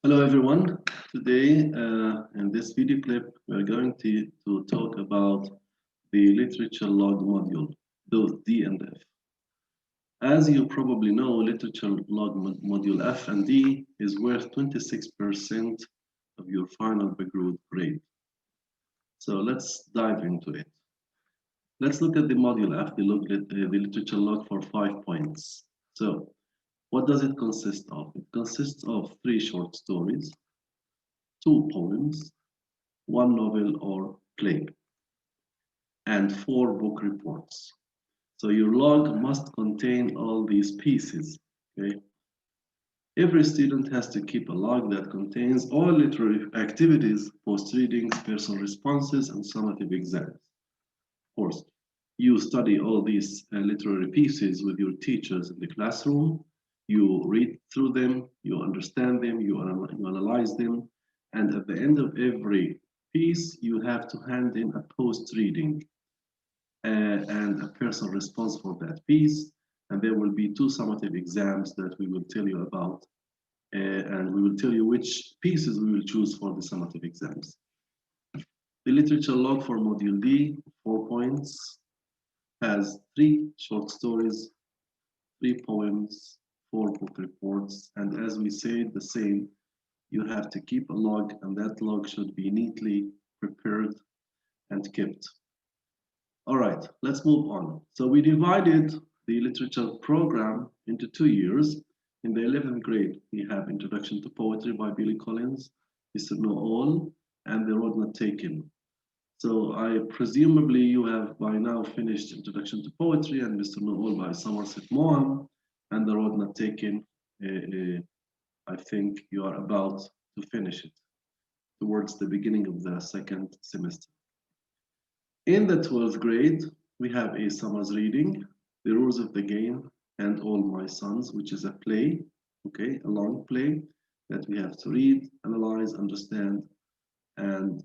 Hello everyone. Today in this video clip we're going to talk about the literature log module, those D and F. As you probably know, literature log module F and D is worth 26% of your final grade. So let's dive into it. Let's look at the module F, the literature log for 5 points. So what does it consist of? It consists of 3 short stories, 2 poems, 1 novel or play, and 4 book reports. So your log must contain all these pieces. Okay? Every student has to keep a log that contains all literary activities, post-readings, personal responses, and summative exams. Of course, you study all these literary pieces with your teachers in the classroom. You read through them, you understand them, you analyze them, and at the end of every piece, you have to hand in a post-reading and a personal response for that piece. And there will be 2 summative exams that we will tell you about, and we will tell you which pieces we will choose for the summative exams. The literature log for Module D, 4 points, has 3 short stories, 3 poems, 4 book reports, and as we said, the same, you have to keep a log, and that log should be neatly prepared and kept. All right, let's move on. So we divided the literature program into 2 years. In the 11th grade, we have Introduction to Poetry by Billy Collins, Mr. Know All, and The Road Not Taken. So I presumably you have by now finished Introduction to Poetry and Mr. Know All by Somerset Maugham, and The Road Not Taken, I think you are about to finish it towards the beginning of the 2nd semester. In the 12th grade, we have a summer's reading, The Rules of the Game and All My Sons, which is a play, okay, a long play that we have to read, analyze, understand, and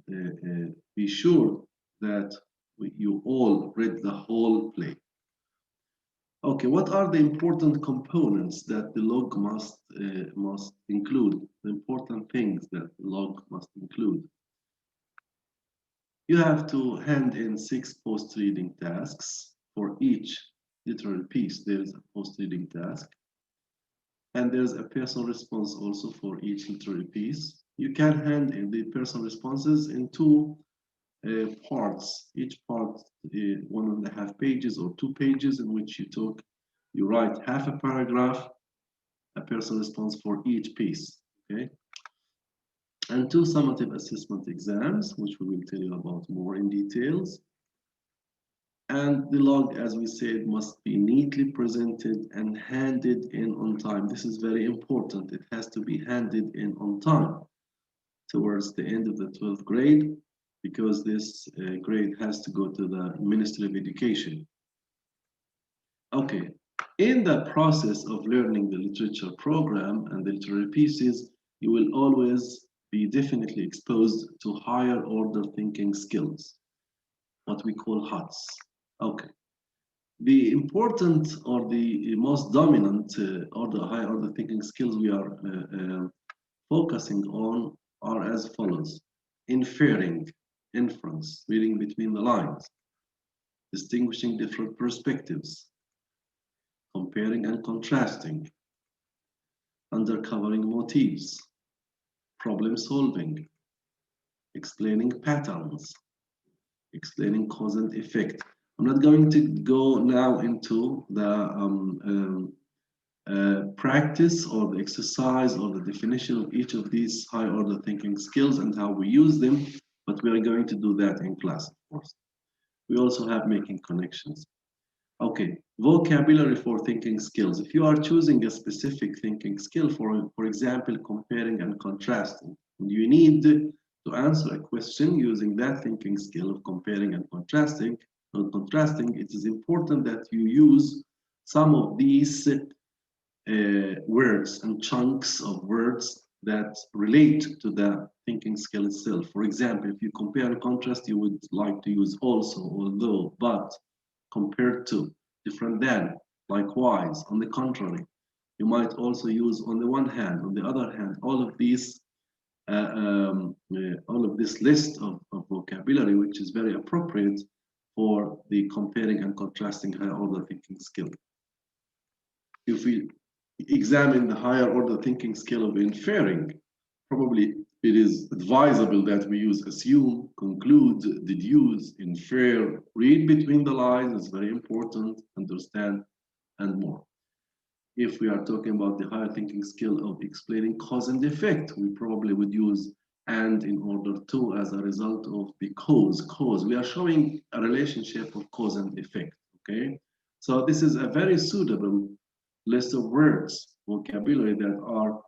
be sure that you all read the whole play. Okay, what are the important components that the log must include? The important things that the log must include. You have to hand in 6 post-reading tasks. For each literary piece, there is a post-reading task. And there's a personal response also for each literary piece. You can hand in the personal responses in 2 parts. Each part 1.5 pages or 2 pages in which you write half a paragraph, a personal response for each piece. Okay. And 2 summative assessment exams, which we will tell you about more in details. And the log, as we said, must be neatly presented and handed in on time. This is very important. It has to be handed in on time towards the end of the 12th grade, because this grade has to go to the Ministry of Education. Okay, in the process of learning the literature program and the literary pieces, you will always be definitely exposed to higher order thinking skills, what we call HOTS. Okay. The important or the most dominant or the high order thinking skills we are focusing on are as follows: inferring, inference, reading between the lines, distinguishing different perspectives, comparing and contrasting, uncovering motifs, problem solving, explaining patterns, explaining cause and effect. I'm not going to go now into the practice or the exercise or the definition of each of these high order thinking skills and how we use them, but we are going to do that in class, of course. We also have making connections. Okay, vocabulary for thinking skills. If you are choosing a specific thinking skill, for example, comparing and contrasting, and you need to answer a question using that thinking skill of comparing and contrasting, it is important that you use some of these words and chunks of words that relate to the thinking skill itself. For example, if you compare and contrast, you would like to use also, although, but, compared to, different than, likewise, on the contrary. You might also use on the one hand, on the other hand. All of these all of this list of vocabulary, which is very appropriate for the comparing and contrasting higher order thinking skill. If we examine the higher order thinking skill of inferring, probably it is advisable that we use assume, conclude, deduce, infer, read between the lines is very important, understand, and more. If we are talking about the higher thinking skill of explaining cause and effect, we probably would use and in order to as a result of because. We are showing a relationship of cause and effect, okay? So this is a very suitable list of words, vocabulary that are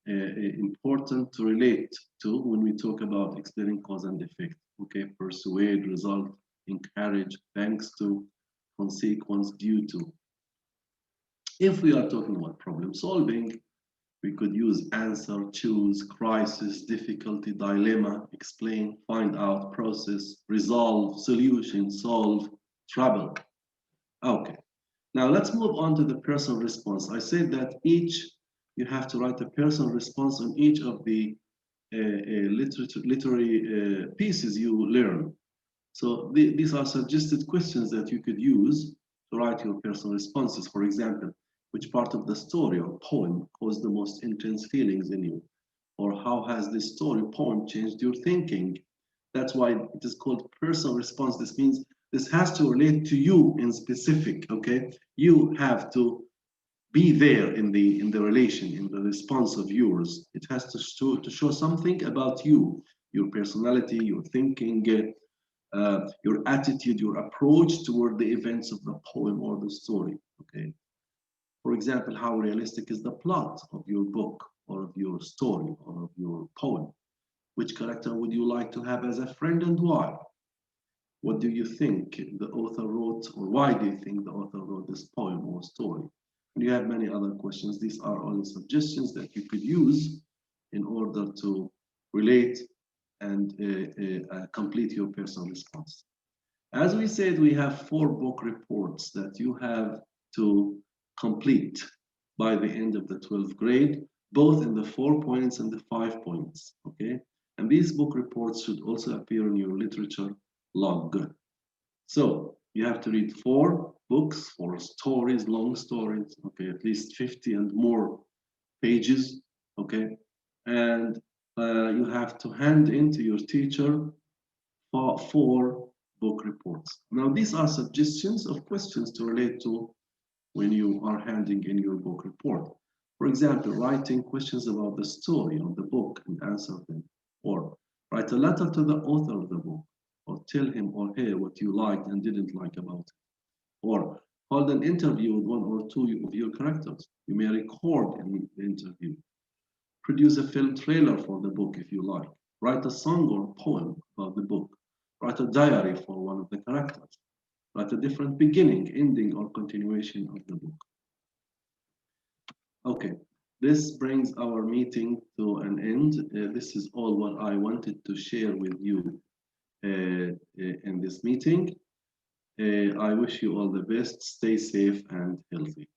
important to relate to when we talk about explaining cause and effect, okay? Persuade, result, encourage, thanks to, consequence, due to. If we are talking about problem solving, we could use answer, choose, crisis, difficulty, dilemma, explain, find out, process, resolve, solution, solve, trouble. Okay, now let's move on to the personal response. I said that you have to write a personal response on each of the literary pieces you learn. So these are suggested questions that you could use to write your personal responses. For example, which part of the story or poem caused the most intense feelings in you? Or how has this story poem changed your thinking? That's why it is called personal response. This means this has to relate to you in specific, okay? You have to be there in the relation, in the response of yours. It has to show something about you, your personality, your thinking, your attitude, your approach toward the events of the poem or the story, okay? For example, how realistic is the plot of your book or of your story or of your poem? Which character would you like to have as a friend and why? What do you think the author wrote, or why do you think the author wrote this poem or story? And you have many other questions. These are only suggestions that you could use in order to relate and complete your personal response. As we said, we have 4 book reports that you have to complete by the end of the 12th grade, both in the 4 points and the 5 points, okay? And these book reports should also appear in your literature log. So you have to read 4 books, 4 stories, long stories, okay, at least 50 and more pages, okay? And you have to hand into your teacher 4 book reports. Now, these are suggestions of questions to relate to when you are handing in your book report. For example, writing questions about the story of the book and answer them. Or write a letter to the author of the book, or tell him or her what you liked and didn't like about it. Or hold an interview with 1 or 2 of your characters. You may record an interview. Produce a film trailer for the book if you like. Write a song or poem about the book. Write a diary for one of the characters. Write a different beginning, ending, or continuation of the book. Okay, this brings our meeting to an end. This is all what I wanted to share with you in this meeting. I wish you all the best. Stay safe and healthy.